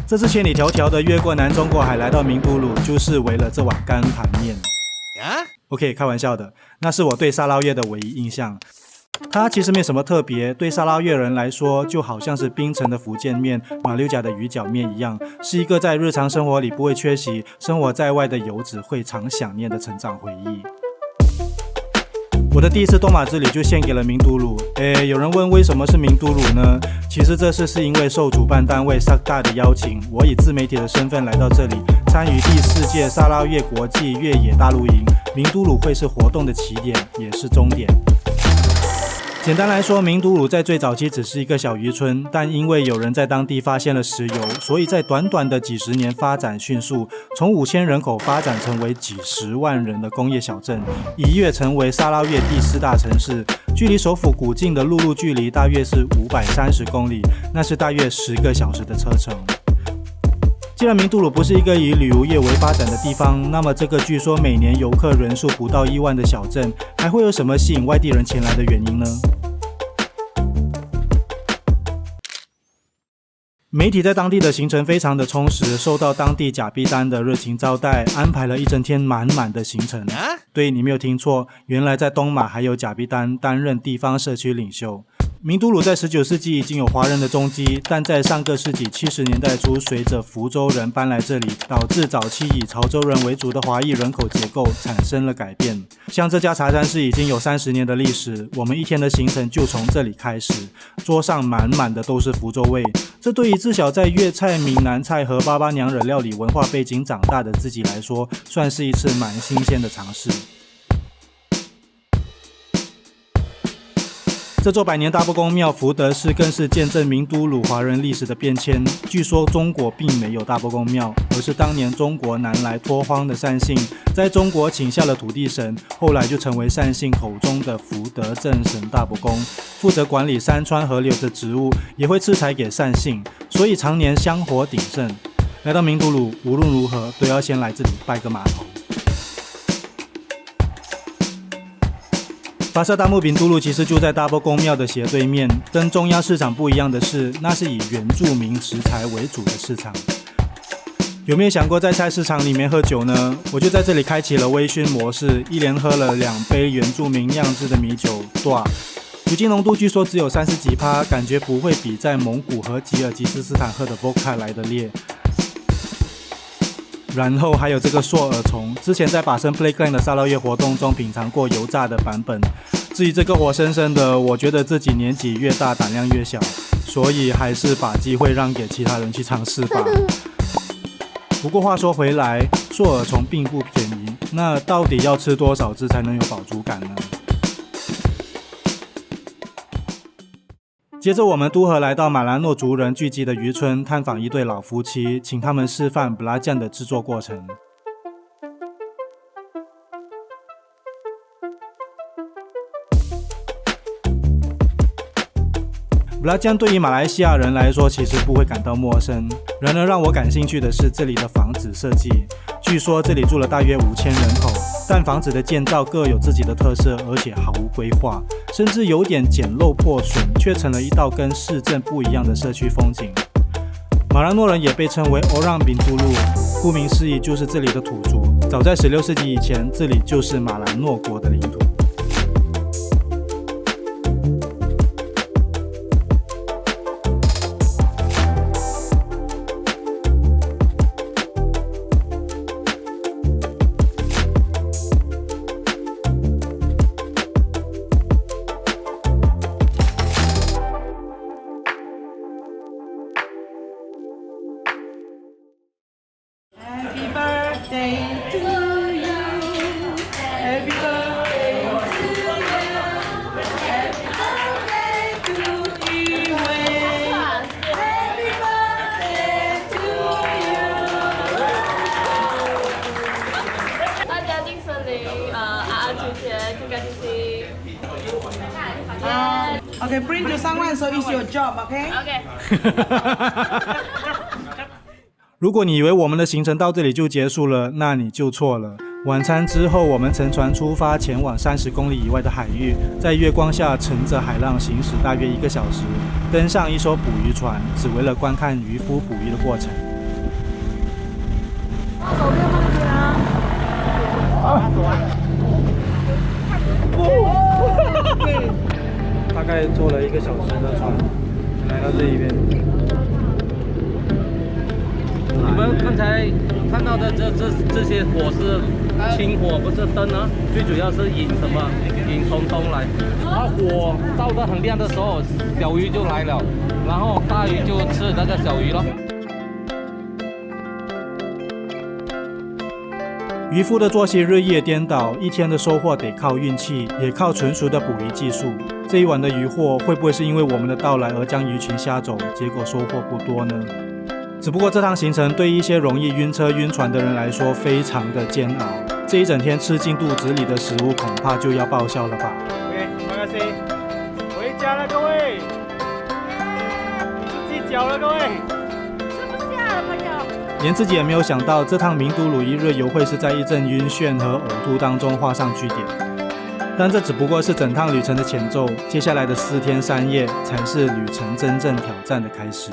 这次千里迢迢的越过南中国海来到名都鲁，就是为了这碗干盘面。OK， 开玩笑的，那是我对沙捞越的唯一印象。它其实没什么特别，对沙捞越人来说，就好像是槟城的福建面、马六甲的鱼饺面一样，是一个在日常生活里不会缺席、生活在外的游子会常想念的成长回忆。我的第一次东马之旅就献给了名都鲁。有人问为什么是名都鲁呢？其实这次是因为受主办单位 SAKDA 的邀请，我以自媒体的身份来到这里，参与第4届沙捞越国际越野大露营。名都鲁会是活动的起点，也是终点。简单来说，名都鲁在最早期只是一个小渔村，但因为有人在当地发现了石油，所以在短短的几十年发展迅速，从5000人口发展成为几10万人的工业小镇，一跃成为沙捞越第4大城市。距离首府古晋的陆路距离大约是530公里，那是大约10个小时的车程。既然名都鲁不是一个以旅游业为发展的地方，那么这个据说每年游客人数不到1万的小镇，还会有什么吸引外地人前来的原因呢？媒体在当地的行程非常的充实，受到当地甲必丹的热情招待，安排了一整天满满的行程。对，你没有听错，原来在东马还有甲必丹担任地方社区领袖。名都鲁在19世纪已经有华人的踪迹，但在上个世纪70年代初，随着福州人搬来这里，导致早期以潮州人为主的华裔人口结构产生了改变。像这家茶餐室已经有30年的历史，我们一天的行程就从这里开始，桌上满满的都是福州味。这对于自小在粤菜、闽南菜和爸爸娘惹料理文化背景长大的自己来说，算是一次蛮新鲜的尝试。这座百年大伯公庙福德寺更是见证名都鲁华人历史的变迁。据说中国并没有大伯公庙，而是当年中国南来拓荒的善信在中国请下了土地神，后来就成为善信口中的福德正神大伯公，负责管理山川河流的植物，也会赐财给善信，所以常年香火鼎盛。来到名都鲁，无论如何都要先来这里拜个码头。巴萨大木名都鲁其实就在大伯公庙的斜对面，跟中央市场不一样的是，那是以原住民食材为主的市场。有没有想过在菜市场里面喝酒呢？我就在这里开启了微醺模式，一连喝了2杯原住民酿制的米酒，酒精浓度据说只有30几%，感觉不会比在蒙古和吉尔吉斯斯坦喝的 vodka 来的烈。然后还有这个硕耳虫，之前在把生 Playground 的沙捞越活动中品尝过油炸的版本。至于这个活生生的，我觉得自己年纪越大胆量越小，所以还是把机会让给其他人去尝试吧。不过话说回来，硕耳虫并不便宜，那到底要吃多少只才能有饱足感呢？接着我们都河来到马拉诺族人聚集的渔村，探访一对老夫妻，请他们示范布拉酱的制作过程。布拉酱对于马来西亚人来说其实不会感到陌生，然而让我感兴趣的是这里的房子设计。据说这里住了大约5000人口，但房子的建造各有自己的特色，而且毫无规划，甚至有点简陋破损，却成了一道跟市镇不一样的社区风景。马拉诺人也被称为 Orang Bintulu， 顾名思义就是这里的土族。早在16世纪以前，这里就是马拉诺国的领土。Okay, bring to someone, so it's your job, okay? Okay. 如果你以为我们的行程到这里就结束了，那你就错了。晚餐之后，我们乘船出发，前往30公里以外的海域，在月光下乘着海浪行驶大约1个小时，登上一艘捕鱼船，只为了观看渔夫捕鱼的过程。手边放那边啊。大概坐了1个小时的船，来到这一边。你们刚才看到的这些火是清火，不是灯啊。最主要是引什么？引从东来。它火照得很亮的时候，小鱼就来了，然后大鱼就吃那个小鱼了。渔夫的作息日夜颠倒，一天的收获得靠运气，也靠纯熟的捕鱼技术。这一晚的渔获会不会是因为我们的到来而将鱼群吓走，结果收获不多呢？只不过这趟行程对一些容易晕车晕船的人来说非常的煎熬，这一整天吃进肚子里的食物恐怕就要报销了吧。OK， 马卡西，回家了各位，吃鸡脚了各位。吃不下了朋友。连自己也没有想到，这趟名都鲁1日游会是在一阵晕眩和呕吐当中画上句点。但这只不过是整趟旅程的前奏，接下来的4天3夜才是旅程真正挑战的开始。